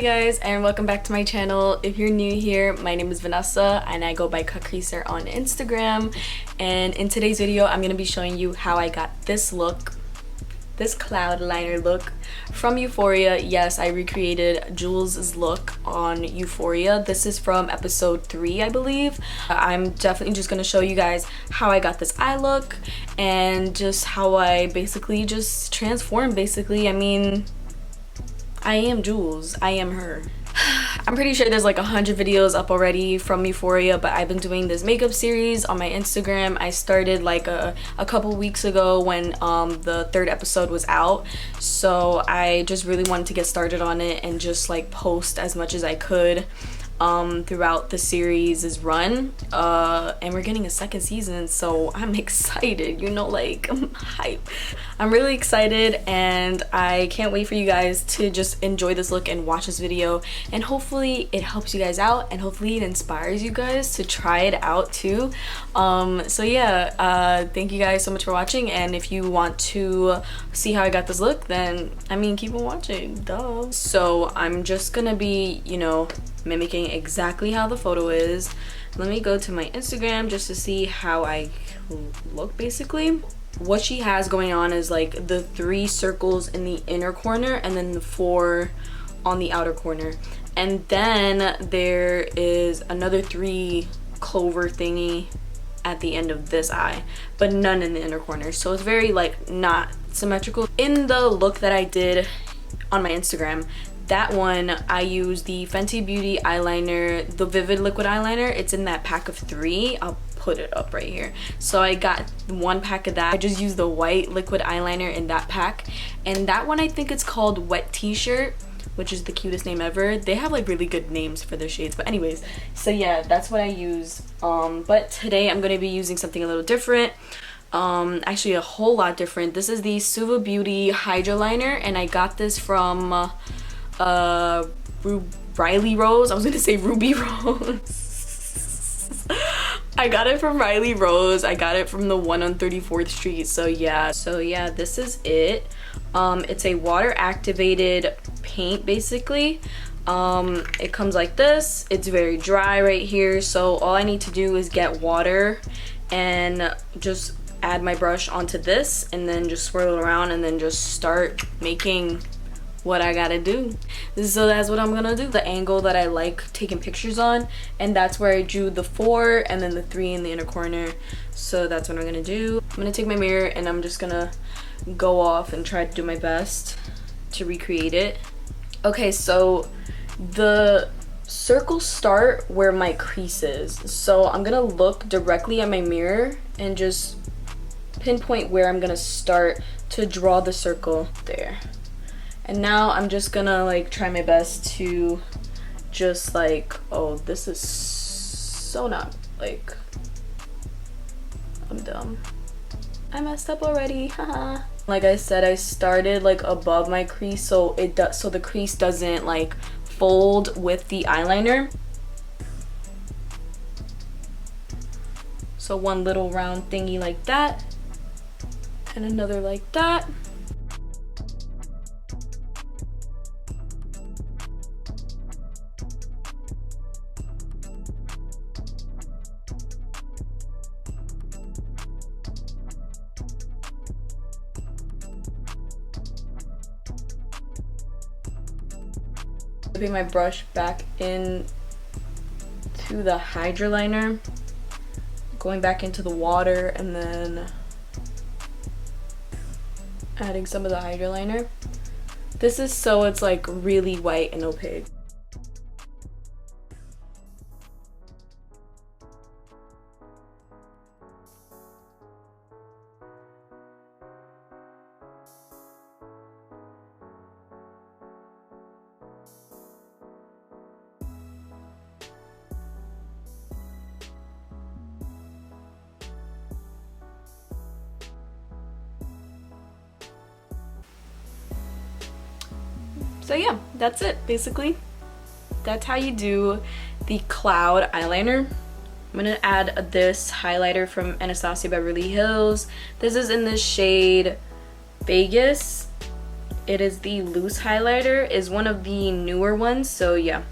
guys, and welcome back to my channel. If you're new here, my name is Vanessa and I go by cutcreaser on Instagram. And in today's video, I'm going to be showing you how I got this look, this cloud liner look from Euphoria. Yes, I recreated Jules' look on Euphoria. This is from episode 3, I believe. I'm definitely just going to show you guys how I got this eye look and just how I basically just transformed. I mean, I am Jules. I am her. I'm pretty sure there's like 100 videos up already from Euphoria, but I've been doing this makeup series on my Instagram. I started like a couple weeks ago when the 3rd episode was out, so I just really wanted to get started on it and just like post as much as I could throughout the series' run, and we're getting a 2nd season, so I'm excited, you know, like I'm hype. I'm really excited and I can't wait for you guys to just enjoy this look and watch this video, and hopefully it helps you guys out and hopefully it inspires you guys to try it out too. So yeah, thank you guys so much for watching, and if you want to see how I got this look, then I mean, keep on watching, duh. So I'm just gonna be, you know, mimicking exactly how the photo is. Let me go to my Instagram just to see how I look. Basically what she has going on is like the 3 circles in the inner corner and then the 4 on the outer corner, and then there is another 3 clover thingy at the end of this eye, but none in the inner corner, so it's very like not symmetrical. In the look that I did on my Instagram, that one I used the Fenty Beauty eyeliner, the Vivid liquid eyeliner. It's in that pack of 3. I'll put it up right here. So I got 1 pack of that. I just used the white liquid eyeliner in that pack, and that one I think it's called Wet T-shirt, which is the cutest name ever. They have like really good names for their shades, but anyways, so yeah, that's what I use. But today I'm gonna be using something a little different. Actually a whole lot different. This is the Suva Beauty Hydra Liner, and I got this from Riley Rose. I was gonna say Ruby Rose. I got it from Riley Rose. I got it from the one on 34th Street. So yeah, this is it. It's a water activated paint basically. It comes like this. It's very dry right here, so all I need to do is get water and just add my brush onto this and then just swirl it around and then just start making what I gotta do. So that's what I'm gonna do. The angle that I like taking pictures on, and that's where I drew the 4 and then the 3 in the inner corner. So that's what I'm gonna do. I'm gonna take my mirror and I'm just gonna go off and try to do my best to recreate it. Okay, so the circles start where my crease is, so I'm gonna look directly at my mirror and just pinpoint where I'm gonna start to draw the circle there. And now I'm just gonna like try my best to just like, oh, this is so not like, I'm dumb. I messed up already, haha. Like I said, I started like above my crease, so the crease doesn't like fold with the eyeliner. So one little round thingy like that, and another like that. Putting my brush back in to the Hydra liner, going back into the water, and then adding some of the Hydra liner. This is so it's like really white and opaque. So yeah, that's it basically. That's how you do the cloud eyeliner. I'm gonna add this highlighter from Anastasia Beverly Hills. This is in the shade Vegas. It is the loose highlighter, is one of the newer ones, so yeah.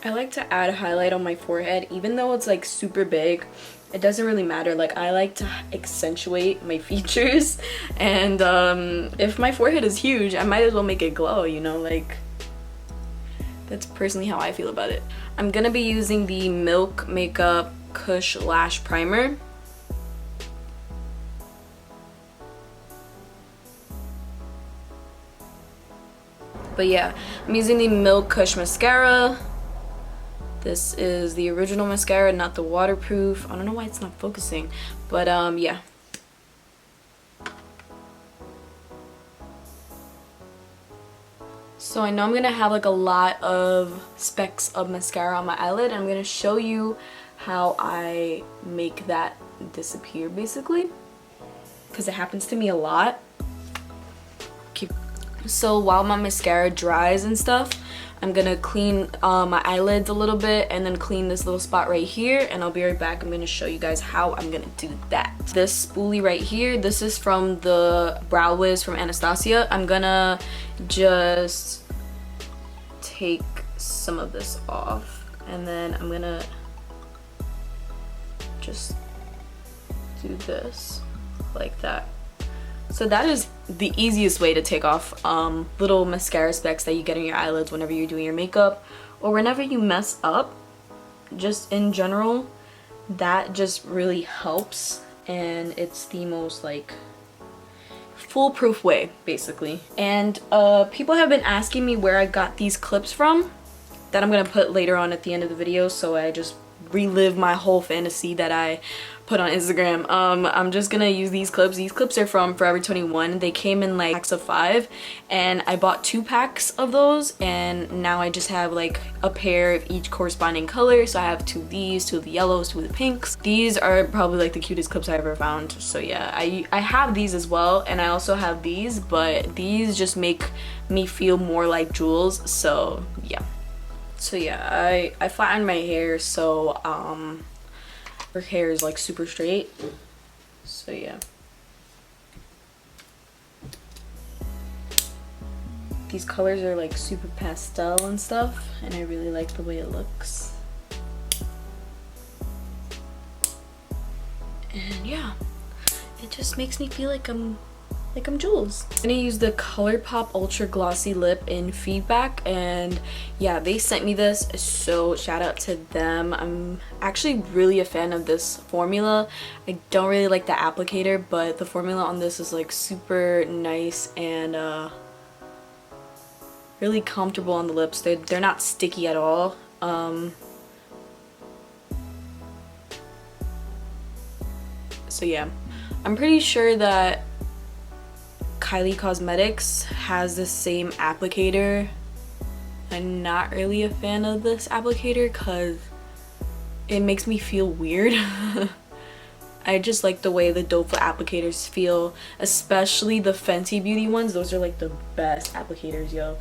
I like to add a highlight on my forehead, even though it's like super big. It doesn't really matter. Like, I like to accentuate my features, and if my forehead is huge, I might as well make it glow, you know, like, that's personally how I feel about it. I'm gonna be using the Milk Makeup Kush Lash Primer. But yeah, I'm using the Milk Kush Mascara. This is the original mascara, not the waterproof. I don't know why it's not focusing, but yeah. So I know I'm gonna have like a lot of specks of mascara on my eyelid, and I'm gonna show you how I make that disappear basically, because it happens to me a lot. So while my mascara dries and stuff, I'm gonna clean my eyelids a little bit and then clean this little spot right here, and I'll be right back. I'm gonna show you guys how I'm gonna do that. This spoolie right here, this is from the Brow Wiz from Anastasia. I'm gonna just take some of this off, and then I'm gonna just do this like that. So that is the easiest way to take off little mascara specks that you get in your eyelids whenever you're doing your makeup or whenever you mess up. Just in general, that just really helps, and it's the most like foolproof way basically. And people have been asking me where I got these clips from that I'm gonna put later on at the end of the video, so I just relive my whole fantasy that I put on Instagram. I'm just gonna use these clips. These clips are from Forever 21. They came in like packs of 5, and I bought 2 packs of those, and now I just have like a pair of each corresponding color. So I have 2 of these, 2 of the yellows, 2 of the pinks. These are probably like the cutest clips I ever found. So yeah, I have these as well, and I also have these, but these just make me feel more like Jules. So yeah. So yeah, I flattened my hair, so her hair is like super straight. So yeah. These colors are like super pastel and stuff, and I really like the way it looks. And yeah, it just makes me feel like I'm Jules. I'm gonna use the ColourPop Ultra Glossy Lip in Feedback, and yeah, they sent me this, so shout out to them. I'm actually really a fan of this formula. I don't really like the applicator, but the formula on this is like super nice and really comfortable on the lips. They're not sticky at all. So yeah, I'm pretty sure that Kylie Cosmetics has the same applicator. I'm not really a fan of this applicator because it makes me feel weird. I just like the way the doe foot applicators feel, especially the Fenty Beauty ones. Those are like the best applicators, yo.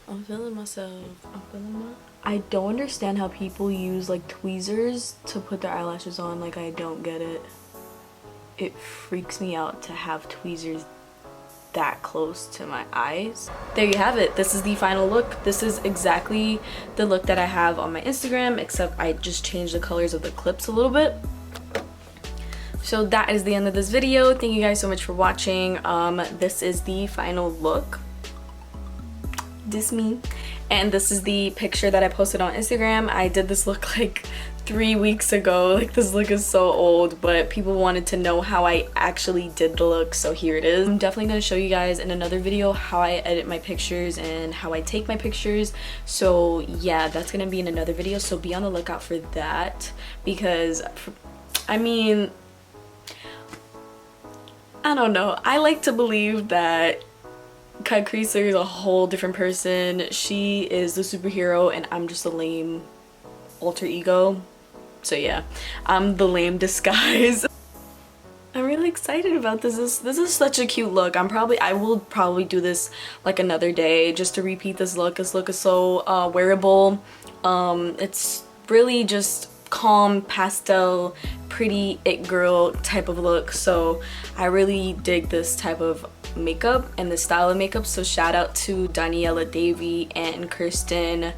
I'm feeling myself. I don't understand how people use like tweezers to put their eyelashes on. Like, I don't get it. It freaks me out to have tweezers that close to my eyes. There you have it. This is the final look. This is exactly the look that I have on my Instagram, except I just changed the colors of the clips a little bit. So that is the end of this video. Thank you guys so much for watching. This is the final look. This me. And this is the picture that I posted on Instagram. I did this look like 3 weeks ago. Like, this look is so old, but people wanted to know how I actually did the look, so here it is. I'm definitely going to show you guys in another video how I edit my pictures and how I take my pictures. So yeah, that's going to be in another video, so be on the lookout for that, because I mean, I don't know. I like to believe that cutcreaser is a whole different person. She is the superhero and I'm just a lame alter ego. So yeah, I'm the lame disguise. I'm really excited about this. This is such a cute look. I will probably do this like another day just to repeat this look. This look is so wearable. It's really just calm, pastel, pretty it girl type of look. So I really dig this type of makeup and the style of makeup. So shout out to Daniela Davy and Kirsten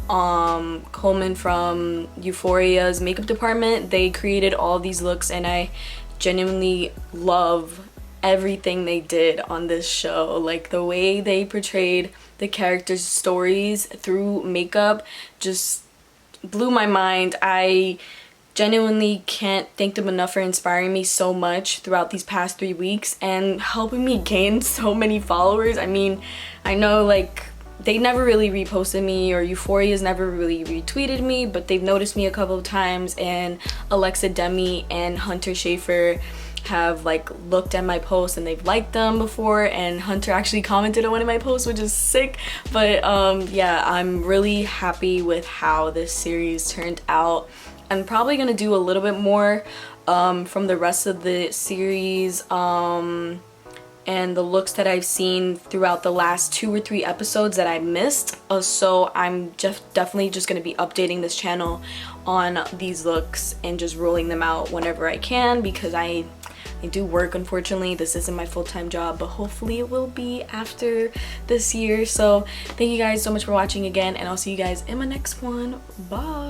Coleman from Euphoria's makeup department. They created all these looks and I genuinely love everything they did on this show. Like the way they portrayed the characters' stories through makeup just blew my mind. I genuinely can't thank them enough for inspiring me so much throughout these past 3 weeks and helping me gain so many followers. I mean, I know like they never really reposted me, or Euphoria's never really retweeted me, but they've noticed me a couple of times, and Alexa Demi and Hunter Schaefer have like looked at my posts and they've liked them before, and Hunter actually commented on one of my posts, which is sick. But yeah, I'm really happy with how this series turned out. I'm probably gonna do a little bit more from the rest of the series and the looks that I've seen throughout the last 2 or 3 episodes that I missed. So I'm definitely just gonna be updating this channel on these looks and just rolling them out whenever I can, because I do work. Unfortunately, this isn't my full-time job, but hopefully it will be after this year. So thank you guys so much for watching again, and I'll see you guys in my next one. Bye.